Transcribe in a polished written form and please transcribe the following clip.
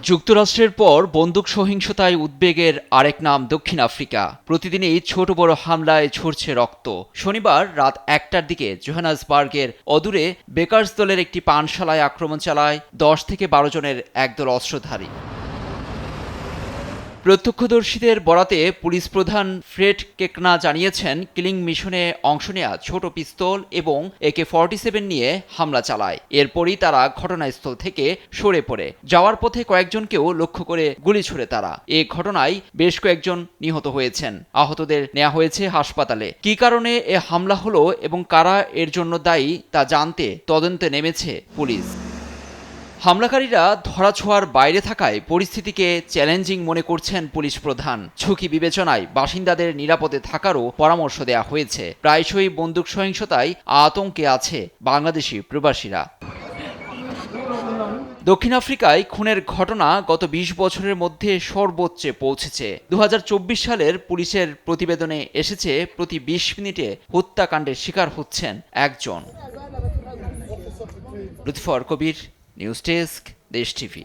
যুক্তরাষ্ট্রের পর বন্দুক সহিংসতায় উদ্বেগের আরেক নাম দক্ষিণ আফ্রিকা। প্রতিদিনই ছোট বড় হামলায় ঝরছে রক্ত। শনিবার রাত 1টার দিকে জোহান্সবার্গের অদূরে বেকার্সদলের একটি পানশালায় আক্রমণ চালায় 10 থেকে 12 জনের একদল অস্ত্রধারী। প্রত্যক্ষদর্শীদের বরাতে পুলিশ প্রধান ফ্রেড কেকনা জানিয়েছেন, কিলিং মিশনে অংশ নেয়া ছোট পিস্তল এবং AK-47 নিয়ে হামলা চালায়। এরপরই তারা ঘটনাস্থল থেকে সরে পড়ে যাওয়ার পথে কয়েকজনকেও লক্ষ্য করে গুলি ছুড়ে তারা। এ ঘটনায় বেশ কয়েকজন নিহত হয়েছেন। আহতদের নেওয়া হয়েছে হাসপাতালে। কী কারণে এ হামলা হলো এবং কারা এর জন্য দায়ী তা জানতে তদন্তে নেমেছে পুলিশ। হামলাকারীরা ধরাছোঁয়ার বাইরে থাকায় পরিস্থিতিকে চ্যালেঞ্জিং মনে করছেন পুলিশ প্রধান। ঝুঁকি বিবেচনায় বাসিন্দাদের নিরাপদে থাকারও পরামর্শ দেওয়া হয়েছে। প্রায়শই বন্দুক সহিংসতায় আতঙ্কে আছে বাংলাদেশি প্রবাসীরা। দক্ষিণ আফ্রিকায় খুনের ঘটনা গত 20 বছরের মধ্যে সর্বোচ্চে পৌঁছেছে। 2024 সালের পুলিশের প্রতিবেদনে এসেছে, প্রতি 20 মিনিটে হত্যাকাণ্ডের শিকার হচ্ছেন একজন। লুৎফর কবির, নিউজ ডেস্ক, দেশ টিভি।